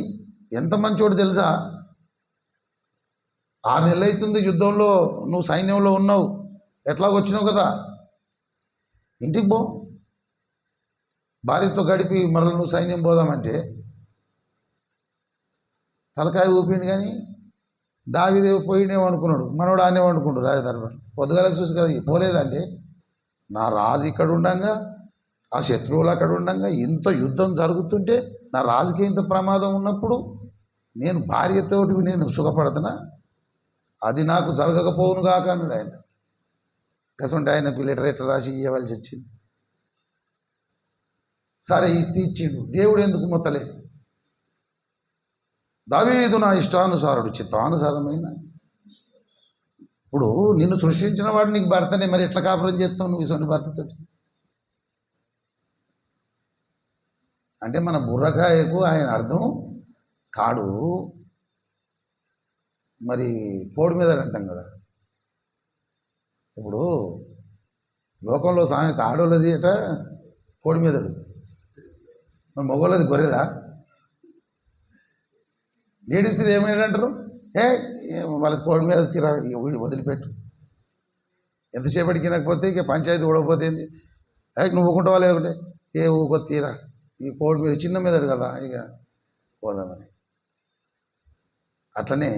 Speaker 1: ఎంత మంచోడు తెలుసా? 6 నెలలు అవుతుంది యుద్ధంలో, నువ్వు సైన్యంలో ఉన్నావు, ఎట్లాగొచ్చినావు కదా, ఇంటికి పో, భార్యతో గడిపి మరల నువ్వు సైన్యం పోదామంటే తలకాయ ఊపిండు. కానీ దావీదేవి పోయినేమో అనుకున్నాడు, మనోడు ఆనేమో అనుకుండు రాజదర్బార్. పొద్దుగాల చూసి పోలేదంటే, నా రాజు ఇక్కడ ఉండంగా, ఆ శత్రువులు అక్కడ ఉండంగా, ఇంత యుద్ధం జరుగుతుంటే నా రాజుకి ఇంత ప్రమాదం ఉన్నప్పుడు నేను భార్యతోటి నేను సుఖపడుతున్నా, అది నాకు జరగకపోవును కాక అన్నాడు ఆయన. కసంటే ఆయనకు లిటరేచర్ రాసి ఇవ్వవలసి వచ్చింది. సరే ఇచ్చిండు. దేవుడు ఎందుకు మొత్తలే? దావీదు నా ఇష్టానుసారుడు, చిత్తానుసారమైన. ఇప్పుడు నిన్ను సృష్టించిన వాడు నీకు భర్తనే, మరి ఎట్లా కాపురం చేస్తావు నువ్వు ఇసొంటి భర్తతోటి? అంటే మన బుర్రకాయకు ఆయన అర్థం కాడు. మరి కోడి మీద అంటాం కదా. ఇప్పుడు లోకంలో సామెత ఆడోళ్ళది అట కోడి మీదడు, మరి మగోళ్ళది గొర్రెదా? ఏడిస్తుంది ఏమైందంటారు, వాళ్ళకి కోడి మీద తీరా వదిలిపెట్టు. ఎంతసేపటికి తినకపోతే ఇక పంచాయతీ ఊడకపోతేంది, నువ్వు ఊకుంటావా లేకుంటే ఊకో తీరా, ఈ కోడి మీద చిన్న మీదడు కదా ఇక పోదామని. అట్లనే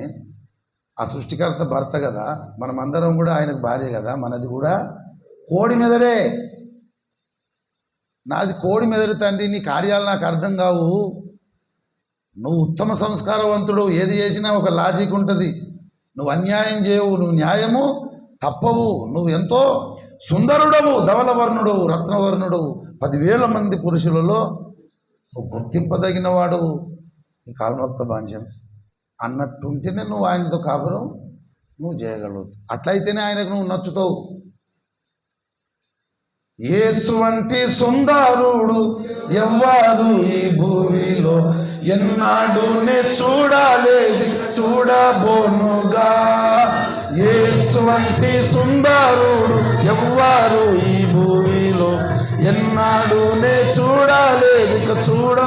Speaker 1: ఆ సృష్టికర్త భర్త కదా, మనమందరం కూడా ఆయనకు భార్య కదా, మనది కూడా కోడి మెదడే. నాది కోడి మెదడు తండ్రి, నీ కార్యాలు నాకు అర్థం కావు. నువ్వు ఉత్తమ సంస్కారవంతుడు, ఏది చేసినా ఒక లాజిక్ ఉంటుంది. నువ్వు అన్యాయం చేయవు, నువ్వు న్యాయము తప్పవు, నువ్వు ఎంతో సుందరుడవు, ధవలవర్ణుడవు, రత్నవర్ణుడవు, 10,000 మంది పురుషులలో నువ్వు గుర్తింపదగిన వాడవు, నీ కాలనొక్త బాంఛం అన్నట్టుంటేనే నువ్వు ఆయనతో కాపురం నువ్వు చేయగలుగుతావు. అట్లయితేనే ఆయనకు నువ్వు నచ్చుతావు. యేసు వంటి సుందరుడు ఎవ్వరు ఈ భూమిలో ఎన్నాడునే చూడలేదు, చూడబోనుగా. యేసు వంటి సుందరుడు ఎవ్వరు ఈ భూమిలో ఎన్నాడునే చూడలేదు, ఇక చూడ.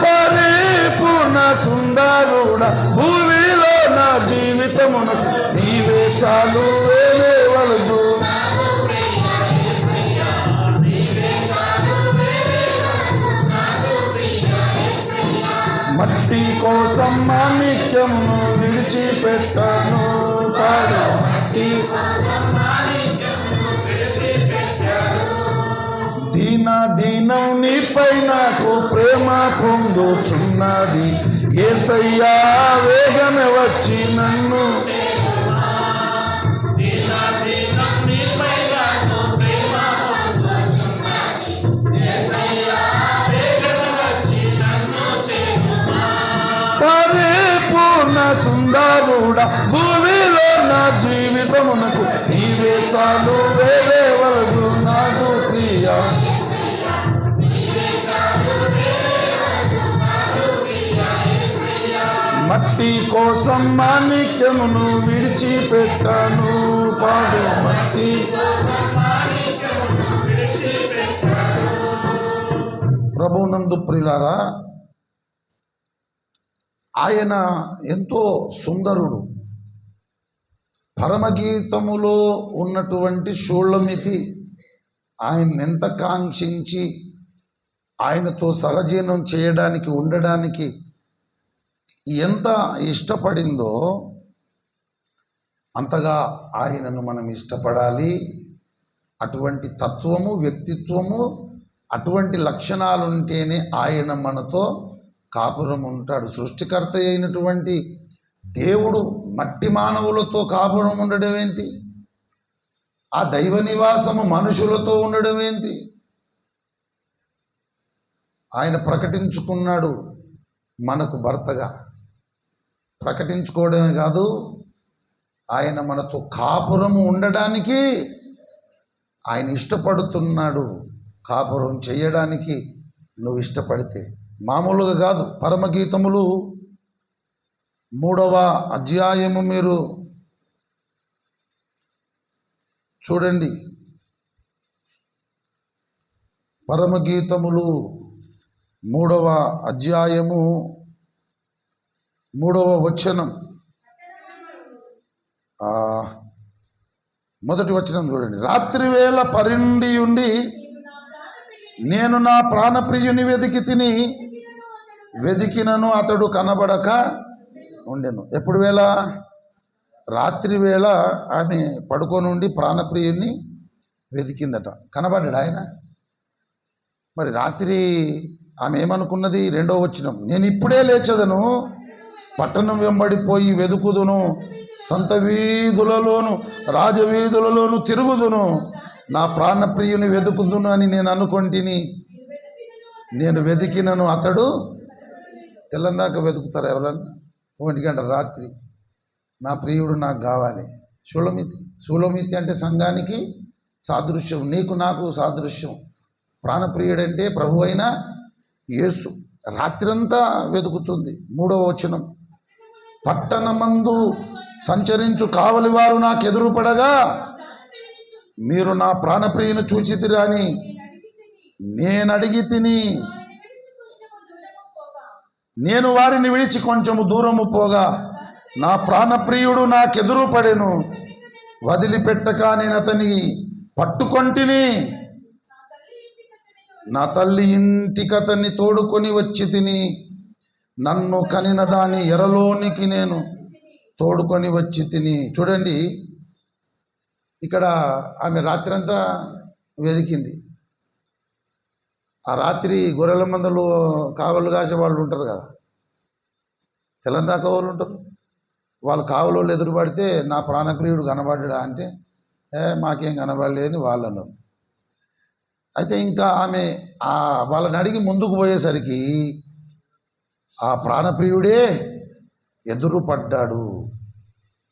Speaker 1: పరిపూర్ణ సుందరుడ భూమిలో నా జీవితమునకు నీవే చాలు, వేరే వలదు. మట్టి కోసం మాణిక్యమును విడిచిపెట్టాను, కాదు మట్టి దీనం నీపై నాకు ప్రేమ పొందుచున్నది. యేసయ్యా వేగమే వచ్చి నన్ను, పరిపూర్ణ సుందరుడా భూమిలో నా జీవితమునకు నీవే చాలు, వేరే వలదు నాకు ప్రియ. మట్టి కోసం మాణిక్యమును విడిచిపెట్టాను, పాడు మట్టి. ప్రభునందు ప్రియులారా, ఆయన ఎంతో సుందరుడు. పరమగీతములో ఉన్నటువంటి షోళమితి ఆయన ఎంత కాంక్షించి ఆయనతో సహజీవనం చేయడానికి, ఉండడానికి ఎంత ఇష్టపడిందో అంతగా ఆయనను మనం ఇష్టపడాలి. అటువంటి తత్వము, వ్యక్తిత్వము, అటువంటి లక్షణాలు ఉంటేనే ఆయన మనతో కాపురం ఉంటాడు. సృష్టికర్త అయినటువంటి దేవుడు మట్టి మానవులతో కాపురం ఉండడం ఏంటి? ఆ దైవ నివాసము మనుషులతో ఉండడం ఏంటి? ఆయన ప్రకటించుకున్నాడు మనకు భర్తగా. ప్రకటించుకోవడమే కాదు, ఆయన మనతో కాపురము ఉండడానికి ఆయన ఇష్టపడుతున్నాడు. కాపురం చేయడానికి నువ్వు ఇష్టపడితే మామూలుగా కాదు. పరమగీతములు 3వ అధ్యాయము మీరు చూడండి. పరమగీతములు 3వ అధ్యాయము 3వ వచనం, మొదటి వచనం చూడండి. రాత్రి వేళ పరిండి ఉండి నేను నా ప్రాణప్రియుని వెదికినను అతడు కనబడక ఉండెను. ఎప్పుడు వేళ? రాత్రి వేళ ఆమె పడుకొని ఉండి ప్రాణప్రియుని వెతికిందట, కనబడ్డాడు ఆయన. మరి రాత్రి ఆమె ఏమనుకున్నది? 2వ వచనం, నేను ఇప్పుడే లేచదను, పట్టణం వెంబడిపోయి వెదుకుదును, సంత వీధులలోను రాజవీధులలోను తిరుగుదును, నా ప్రాణప్రియుని వెతుకుదును అని నేను అనుకొంటిని. నేను వెతికినను అతడు. తెల్లందాకా వెతుకుతారు ఎవరన్నా? 1 గంట రాత్రి నా ప్రియుడు నాకు కావాలి. షూలమితి అంటే సంఘానికి సాదృశ్యం, నీకు నాకు సాదృశ్యం. ప్రాణప్రియుడంటే ప్రభు అయిన యేసు. రాత్రంతా వెతుకుతుంది. 3వ వచనం, పట్టణమందు సంచరించు కావలి వారు నాకు ఎదురుపడగా మీరు నా ప్రాణప్రియుని చూచితిరా అని నేను అడిగి తిని, నేను వారిని విడిచి కొంచెము దూరము పోగా నా ప్రాణప్రియుడు నాకెదురు పడెను. వదిలిపెట్టక నేను అతని పట్టుకొంటిని, నా తల్లి ఇంటికి అతన్ని తోడుకొని వచ్చి తిని, నన్ను కనిన దాని ఎరలోనికి నేను తోడుకొని వచ్చి తిని. చూడండి, ఇక్కడ ఆమె రాత్రంతా వెతికింది. ఆ రాత్రి గొర్రెల మందలు కావలు కాసే వాళ్ళు ఉంటారు కదా, తెలంగాణ వాళ్ళు ఉంటారు. వాళ్ళు కావలోళ్ళు ఎదురుపడితే నా ప్రాణప్రియుడు కనబడ్డా అంటే మాకేం కనబడలేని వాళ్ళు అన్నారు. అయితే ఇంకా ఆమె వాళ్ళని అడిగి ముందుకు పోయేసరికి ఆ ప్రాణప్రియుడే ఎదురుపడ్డాడు.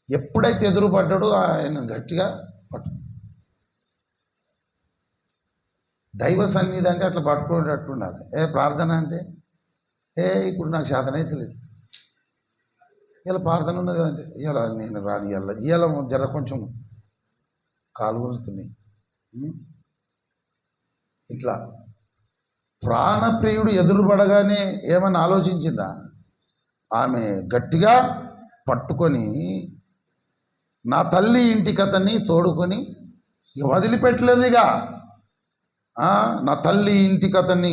Speaker 1: ఎప్పుడైతే ఎదురుపడ్డాడో ఆయన గట్టిగా పట్టు. దైవ సన్నిధి అంటే అట్లా పట్టుకునేటట్టు ఉండాలి. ప్రార్థన అంటే ఇప్పుడు నాకు శాతనైతే లేదు, ఇలా ప్రార్థన ఉన్నది అంటే ఇవాళ నేను రాని ఇవాళ జర కొంచెం కాలు గుంజుతున్నాయి. ఇట్లా ప్రాణప్రియుడు ఎదురుపడగానే ఏమని ఆలోచించిందా? ఆమె గట్టిగా పట్టుకొని నా తల్లి ఇంటికి అతన్ని తోడుకొని ఇక వదిలిపెట్టలేదుగా. నా తల్లి ఇంటికి అతన్ని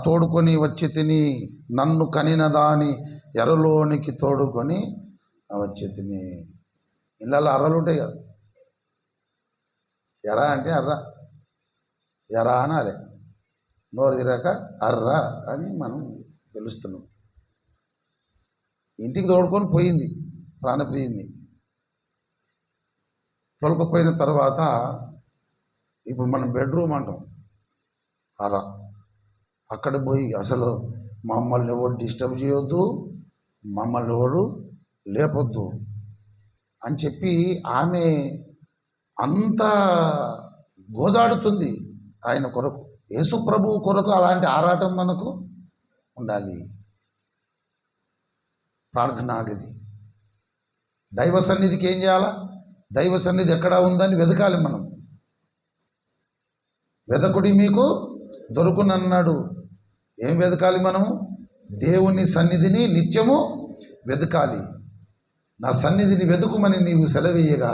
Speaker 1: తోడుకొని వచ్చి తిని, నన్ను కనిన దాని ఎరలోనికి తోడుకొని వచ్చి తిని. ఇళ్ళల్లో అర్రలు ఉంటాయి కదా, ఎర అంటే అర్ర, ఎరా అనాలి, నోరు తిరాక అర్ర అని మనం పిలుస్తున్నాం. ఇంటికి తోడుకొని పోయింది ప్రాణప్రియుని. తొలకపోయిన తర్వాత ఇప్పుడు మనం బెడ్రూమ్ అంటాం, అరా. అక్కడ పోయి అసలు మమ్మల్ని ఎవరు డిస్టర్బ్ చేయొద్దు, మమ్మల్ని ఎవరు లేపొద్దు అని చెప్పి ఆమె అంత గోజాడుతుంది ఆయన కొరకు. యేసు ప్రభువు కొరకు అలాంటి ఆరాటం మనకు ఉండాలి. ప్రార్థన గది, దైవ సన్నిధికి ఏం చేయాలా? దైవ సన్నిధి ఎక్కడ ఉందని వెతకాలి మనం. వెదకుడి మీకు దొరుకునన్నాడు. ఏం వెతకాలి మనము? దేవుని సన్నిధిని నిత్యము వెతకాలి. నా సన్నిధిని వెతుకుమని నీవు సెలవీయగా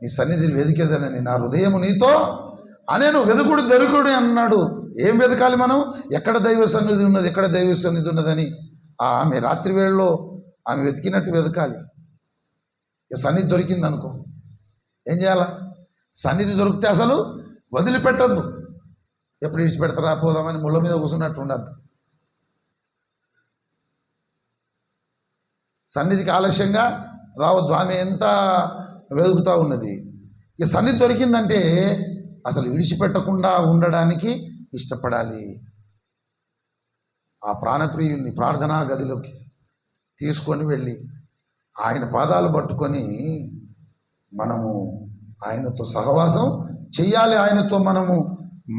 Speaker 1: నీ సన్నిధిని వెతికేదనని నా హృదయము నీతో అనేను. వెతుకుడు దొరుకుడు అన్నాడు. ఏం వెతకాలి మనం? ఎక్కడ దైవ సన్నిధి ఉన్నది, ఎక్కడ దైవ సన్నిధి ఉన్నదని ఆమె రాత్రి వేళలో ఆమె వెతికినట్టు వెతకాలి. ఇక సన్నిధి దొరికింది అనుకో, ఏం చేయాలా? సన్నిధి దొరికితే అసలు వదిలిపెట్టద్దు. ఎప్పుడు విడిచిపెడతారా పోదామని ముళ్ళ మీద కూర్చున్నట్టు ఉండద్దు. సన్నిధికి ఆలస్యంగా రావద్దు. ఆమె ఎంత వెతుకుతూ ఉన్నది. ఇక సన్నిధి దొరికిందంటే అసలు విడిచిపెట్టకుండా ఉండడానికి ఇష్టపడాలి. ఆ ప్రాణప్రియుని ప్రార్థనా గదిలోకి తీసుకొని వెళ్ళి ఆయన పాదాలు పట్టుకొని మనము ఆయనతో సహవాసం చెయ్యాలి, ఆయనతో మనము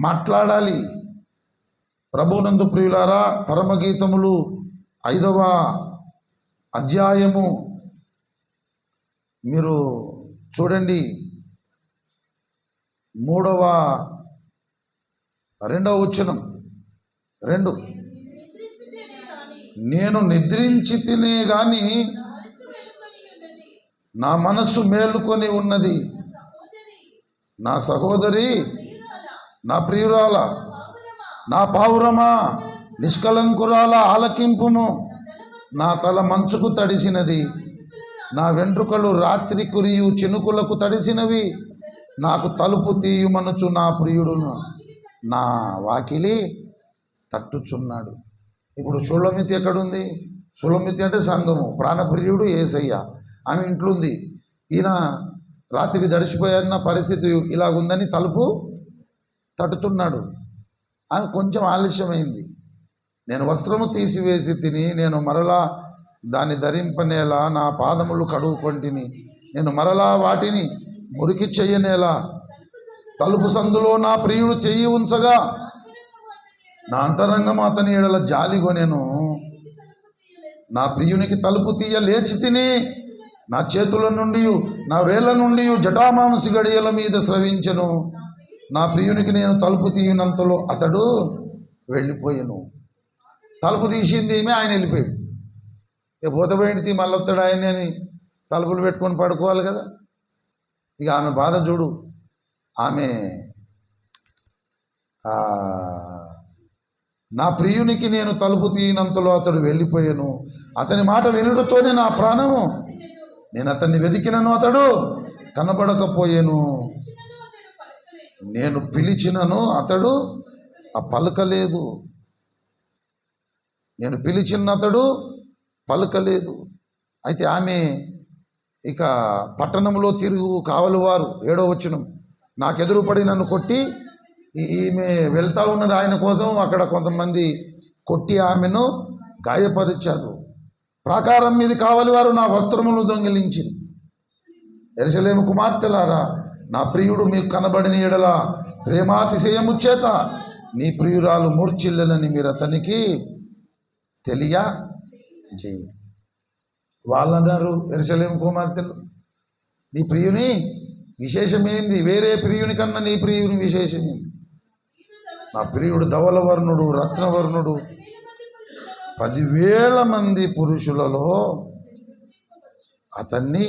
Speaker 1: మాట్లాడాలి. ప్రభునందు ప్రియులారా, పరమగీతములు 5వ అధ్యాయము మీరు చూడండి, 2వ వచనం 2. నేను నిద్రించితినే గాని నా మనస్సు మేలుకొని ఉన్నది, నా సహోదరి, నా ప్రియురాల, నా పావురమా, నిష్కలంకురాల ఆలకింపుము. నా తల మంచుకు తడిసినది, నా వెంట్రుకలు రాత్రి కురియు చినుకులకు తడిసినవి. నాకు తలుపు తీయుమనుచు నా ప్రియుడును నా వాకిలి తట్టుచున్నాడు. ఇప్పుడు షులమితి ఎక్కడుంది? షులమితి అంటే సంఘము, ప్రాణప్రియుడు యేసయ్య, ఆమె ఇంట్లో ఉంది. ఈయన రాత్రికి దడిచిపోయాన్న పరిస్థితి ఇలాగుందని తలుపు తట్టుతున్నాడు. ఆమె కొంచెం ఆలస్యమైంది. నేను వస్త్రము తీసివేసి తిని, నేను మరలా దాన్ని ధరింపనేలా నా పాదములు కడుగుకొంటిని, నేను మరలా వాటిని మురికి చెయ్యనేలా. తలుపు సందులో నా ప్రియుడు చెయ్యి ఉంచగా నా అంతరంగం అతని ఎడల జాలిగొనెను. నా ప్రియునికి తలుపు తీయ లేచి తిని, నా చేతుల నుండి నా వేళ్ళ నుండి జటామాంసి గడియల మీద స్రవించెను. నా ప్రియునికి నేను తలుపు తీయనంతలో అతడు వెళ్ళిపోయాను. తలుపు తీసింది ఏమే, ఆయన వెళ్ళిపోయాడు. ఇక పోతపోయింది మళ్ళీ వస్తాడు ఆయన అని తలుపులు పెట్టుకొని పడుకోవాలి కదా. ఇక ఆమె బాధ చూడు. ఆమె నా ప్రియునికి నేను తలుపు తీయనంతలో అతడు వెళ్ళిపోయాను. అతని మాట వినుటతోనే నా ప్రాణము, నేను అతన్ని వెతికినను అతడు కనబడకపోయాను. నేను పిలిచినను అతడు పలకలేదు. నేను పిలిచిన అతడు పలకలేదు. అయితే ఆమె ఇక పట్టణంలో తిరుగు కావలివారు 7వ వచనం, నాకెదురుపడి నన్ను కొట్టి, ఈమె వెళ్తా ఉన్నది ఆయన కోసం, అక్కడ కొంతమంది కొట్టి ఆమెను గాయపరిచారు. ప్రాకారం మీద కావలివారు నా వస్త్రములు దొంగిలించి, యెరూషలేము కుమార్తెలారా, నా ప్రియుడు మీకు కనబడిన ఎడల ప్రేమాతిశయము చేత నీ ప్రియురాలు మూర్ఛిల్లనని మీరు అతనికి తెలియజేయి. వాళ్ళన్నారు, యెరూషలేము కుమార్తెలు, నీ ప్రియుని విశేషమేంది? వేరే ప్రియుని కన్నా నీ ప్రియుని విశేషమేంది? నా ప్రియుడు ధవలవర్ణుడు, రత్నవర్ణుడు, 10,000 మంది పురుషులలో అతన్ని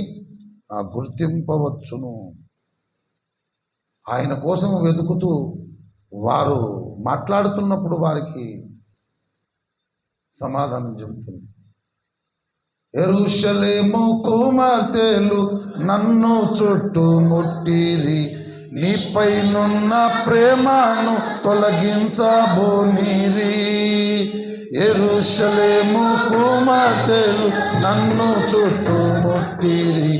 Speaker 1: గుర్తింపవచ్చును. ఆయన కోసం వెతుకుతూ వారు మాట్లాడుతున్నప్పుడు వారికి సమాధానం చెబుతుంది. యెరూషలేము కుమార్తెలు నన్ను చుట్టుముట్టిరి, నీపైనున్న ప్రేమను తొలగించబోనిరి. యెరూషలేము కుమార్తెలు నన్ను చుట్టుముట్టిరి,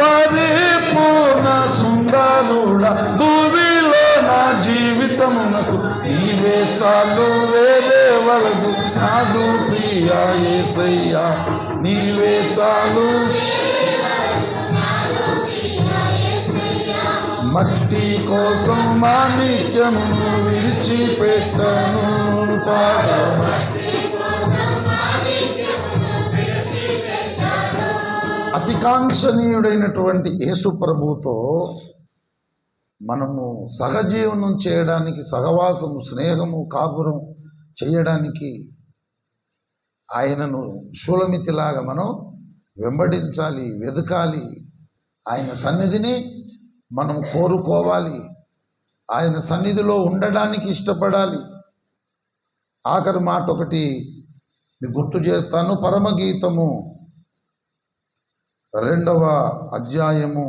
Speaker 1: పరిపూర్ణ సుందరుడా, భూమిలో నా జీవితమునకు నీవే చాలు, వేరే వలదు నాదు ప్రియా యేసయ్యా, నీవే చాలు. మట్టి కోసం మాణిక్యమును విడిచిపెట్టను, అతికాంక్షణీయుడైనటువంటి యేసు ప్రభుతో మనము సహజీవనం చేయడానికి, సహవాసము, స్నేహము, కాపురం చేయడానికి ఆయనను షూలమితిలాగా మనం వెంబడించాలి, వెతకాలి. ఆయన సన్నిధిని మనం కోరుకోవాలి, ఆయన సన్నిధిలో ఉండడానికి ఇష్టపడాలి. ఆఖరి మాట ఒకటి మీకు గుర్తు చేస్తాను. పరమగీతము 2వ అధ్యాయము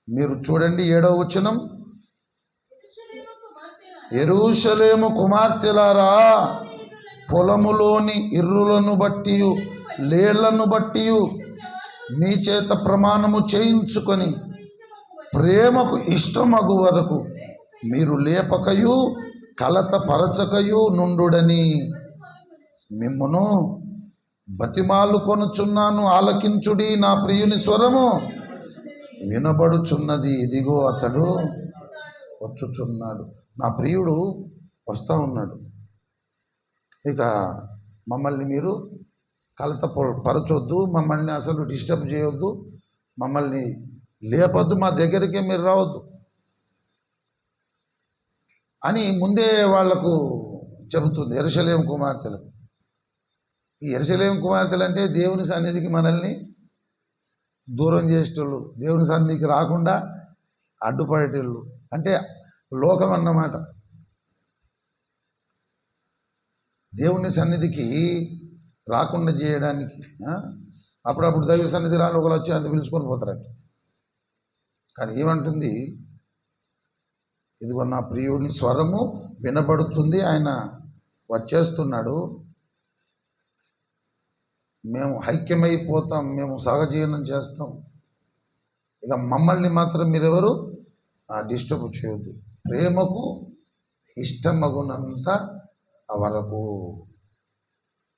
Speaker 1: మీరు చూడండి, 7వ వచనం, యెరూషలేము కుమార్తెలారా, పొలములోని ఇర్రులను బట్టి లేళ్లను బట్టి మీ చేత ప్రమాణము చేయించుకొని ప్రేమకు ఇష్టమగు వరకు మీరు లేపకయు కలత పరచకయు నుండుడని మిమ్మును బతిమాలు కొనుచున్నాను. ఆలకించుడి, నా ప్రియుని స్వరము వినబడుచున్నది. ఇదిగో అతడు వచ్చుచున్నాడు. నా ప్రియుడు వస్తూ ఉన్నాడు. ఇక మమ్మల్ని మీరు కలత పరచొద్దు, మమ్మల్ని అసలు డిస్టర్బ్ చేయొద్దు, మమ్మల్ని లేపొద్దు, మా దగ్గరికే మీరు రావద్దు అని ముందే వాళ్లకు చెబుతుంది యెరూషలేము కుమార్తెలకు. ఈ యెరూషలేము కుమార్తెలు అంటే దేవుని సన్నిధికి మనల్ని దూరం చేసేటోళ్ళు, దేవుని సన్నిధికి రాకుండా అడ్డుపడేటోళ్ళు, అంటే లోకం అన్నమాట. దేవుని సన్నిధికి రాకుండా చేయడానికి అప్పుడప్పుడు దైవ సన్నిధి రాని ఒకరు వచ్చి అంత పిలుచుకొని పోతారట. కానీ ఏమంటుంది, ఇదిగో నా ప్రియుడిని స్వరము వినబడుతుంది, ఆయన వచ్చేస్తున్నాడు, మేము ఐక్యమైపోతాం, మేము సహజీవనం చేస్తాం, ఇక మమ్మల్ని మాత్రం మీరెవరు డిస్టర్బ్ చేయొద్దు, ప్రేమకు ఇష్టమగునంత వరకు.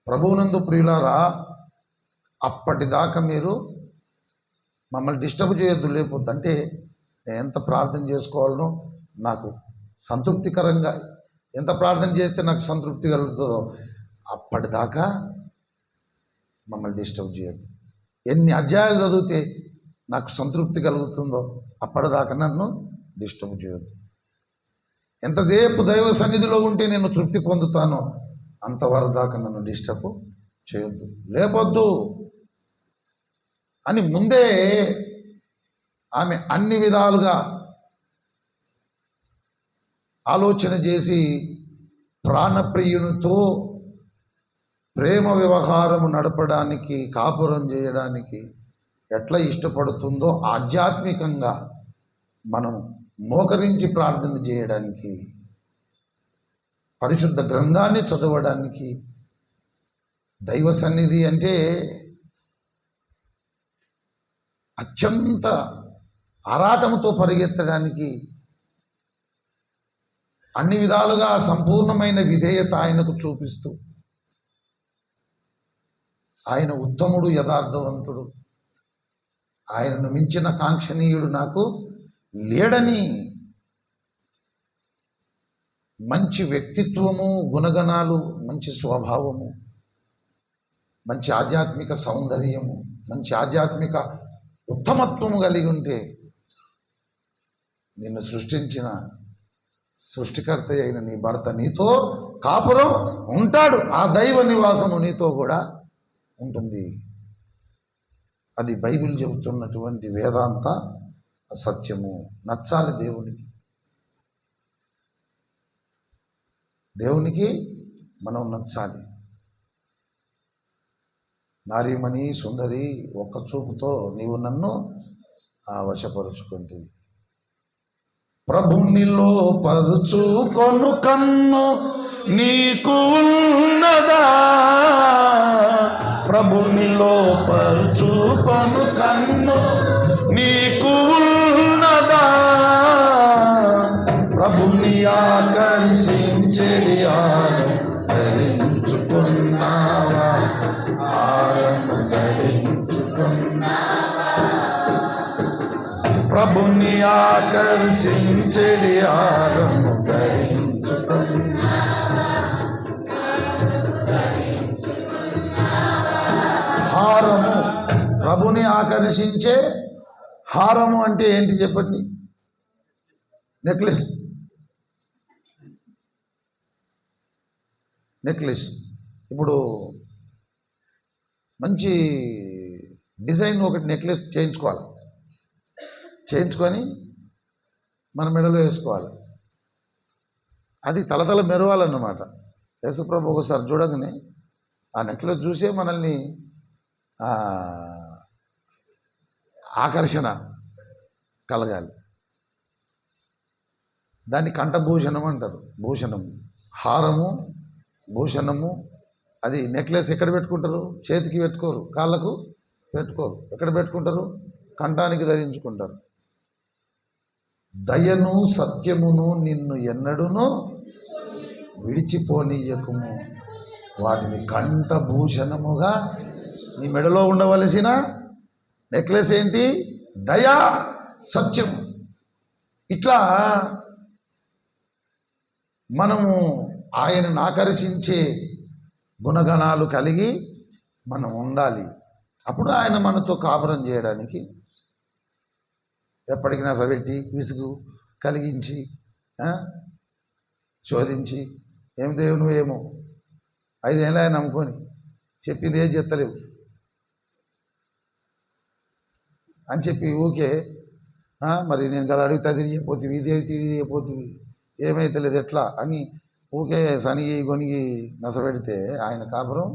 Speaker 1: ప్రభువునందు ప్రియులారా, అప్పటిదాకా మీరు మమ్మల్ని డిస్టర్బ్ చేయొద్దు, లేకపోతే అంటే నేను ఎంత ప్రార్థన చేసుకోవాలనో, నాకు సంతృప్తికరంగా ఎంత ప్రార్థన చేస్తే నాకు సంతృప్తి కలుగుతుందో అప్పటిదాకా మమ్మల్ని డిస్టర్బ్ చేయొద్దు. ఎన్ని అధ్యాయాలు చదివితే నాకు సంతృప్తి కలుగుతుందో అప్పటిదాకా నన్ను డిస్టర్బ్ చేయొద్దు. ఎంతసేపు దైవ సన్నిధిలో ఉంటే నేను తృప్తి పొందుతానో అంతవరకు దాకా నన్ను డిస్టర్బ్ చేయొద్దు, లేపొద్దు అని ముందే ఆమె అన్ని విధాలుగా ఆలోచన చేసి ప్రాణప్రియునితో ప్రేమ వ్యవహారము నడపడానికి, కాపురం చేయడానికి ఎట్లా ఇష్టపడుతుందో ఆధ్యాత్మికంగా మనం మోకరించి ప్రార్థన చేయడానికి, పరిశుద్ధ గ్రంథాన్ని చదవడానికి, దైవ సన్నిధి అంటే అత్యంత ఆరాటంతో పరిగెత్తడానికి, అన్ని విధాలుగా సంపూర్ణమైన విధేయత ఆయనకు చూపిస్తూ, ఆయన ఉత్తముడు, యథార్థవంతుడు, ఆయనను మించిన కాంక్షణీయుడు నాకు లేడని మంచి వ్యక్తిత్వము, గుణగణాలు, మంచి స్వభావము, మంచి ఆధ్యాత్మిక సౌందర్యము, మంచి ఆధ్యాత్మిక ఉత్తమత్వము కలిగి ఉంటే నిన్ను సృష్టించిన సృష్టికర్త అయిన నీ భర్త నీతో కాపురం ఉంటాడు. ఆ దైవ నివాసము నీతో కూడా ఉంటుంది. అది బైబిల్ చెబుతున్నటువంటి వేదాంత సత్యము. నచ్చాలి దేవునికి. దేవునికి మనం నచ్చాలి. నారీమణి సుందరి, ఒక్క చూపుతో నీవు నన్ను వశపరుచుకుంటుంది. ప్రభునిలో పరుచుకొను కన్ను నీకు ఉన్నదా, ప్రభునిలో పరుచుకొను కన్ను నీకు ఉన్నదా, ప్రభుని ఆకర్షించెడి ఆరు ధరించుకున్నావా, ఆరము ధరించుకున్నావా, ప్రభుని ఆకర్షించెడి ఆరము ధరించుకున్నావా. హారము, ప్రభుని ఆకర్షించే హారము అంటే ఏంటి చెప్పండి? నెక్లెస్. నెక్లెస్ ఇప్పుడు మంచి డిజైన్ ఒకటి నెక్లెస్ చేయించుకోవాలి, చేయించుకొని మన మెడలో వేసుకోవాలి. అది తలతల మెరవాలన్నమాట. యేసుప్రభు ఒకసారి చూడగానే ఆ నెక్లెస్ చూసే మనల్ని ఆకర్షణ కలగాలి. దాన్ని కంఠభూషణం అంటారు. భూషణము, హారము, భూషణము, అది నెక్లెస్ ఎక్కడ పెట్టుకుంటారు? చేతికి పెట్టుకోరు, కాళ్ళకు పెట్టుకోరు. ఎక్కడ పెట్టుకుంటారు? కంఠానికి ధరించుకుంటారు. దయను సత్యమును నిన్ను ఎన్నడును విడిచిపోనీయకుము, వాటిని కంఠభూషణముగా. నీ మెడలో ఉండవలసిన నెక్లెస్ ఏంటి? దయా, సత్యం. ఇట్లా మనము ఆయనను ఆకర్షించే గుణగణాలు కలిగి మనం ఉండాలి. అప్పుడు ఆయన మనతో కాపురం చేయడానికి ఎప్పటికీ నసబెట్టి విసుగు కలిగించి శోధించి, ఏం దేవుడు నువ్వేమో 5 ఏళ్ళు ఆయన నమ్ముకొని చెప్పింది ఏం చెత్తలేవు అని చెప్పి ఊకే మరి నేను కదా అడుగుతా తిరిగిపోతుంది, ఇది తిరిగిపోతుంది, ఏమైతే లేదు ఎట్లా అని ఊకే సనిగి గొనిగి నసబెడితే ఆయన కాపురం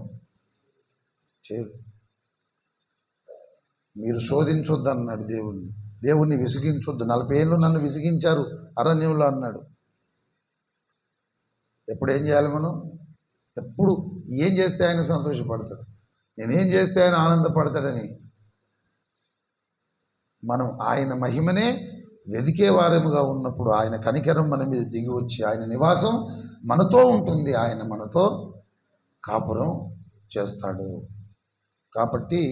Speaker 1: చేయరు. మీరు శోధించొద్దు అన్నాడు దేవుణ్ణి. దేవుణ్ణి విసిగించొద్దు. 40 ఏళ్ళు నన్ను విసిగించారు అరణ్యంలో అన్నాడు. ఎప్పుడు ఏం చేయాలి మనం? ఎప్పుడు ఏం చేస్తే ఆయన సంతోషపడతాడు, నేనేం చేస్తే ఆయన ఆనందపడతాడని మనం ఆయన మహిమనే వెదికే వారముగా ఉన్నప్పుడు ఆయన కనికరం మన మీద దిగి వచ్చి ఆయన నివాసం మనతో ఉంటుంది, ఆయన మనతో కాపురం చేస్తాడు. కాబట్టి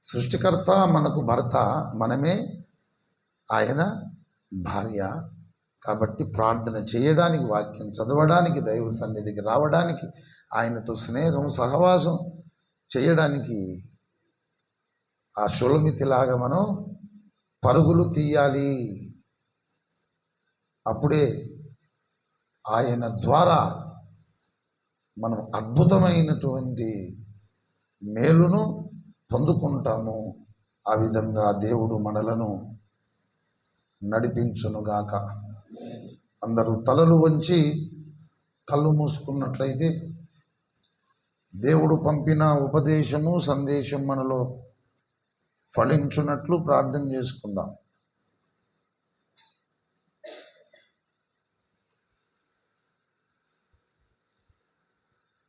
Speaker 1: సృష్టికర్త మనకు భర్త, మనమే ఆయన భార్య. కాబట్టి ప్రార్థన చేయడానికి, వాక్యం చదవడానికి, దైవ సన్నిధికి రావడానికి, ఆయనతో స్నేహం సహవాసం చేయడానికి ఆ షులమితిలాగా మనం పరుగులు తీయాలి. అప్పుడే ఆయన ద్వారా మనం అద్భుతమైనటువంటి మేలును పొందుకుంటాము. ఆ విధంగా దేవుడు మనలను నడిపించునుగాక. అందరూ తలలు వంచి కళ్ళు మూసుకున్నట్లయితే దేవుడు పంపిన ఉపదేశము సందేశం మనలో ఫలించున్నట్లు ప్రార్థన చేసుకుందాం.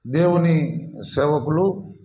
Speaker 1: దేవుని సేవకులు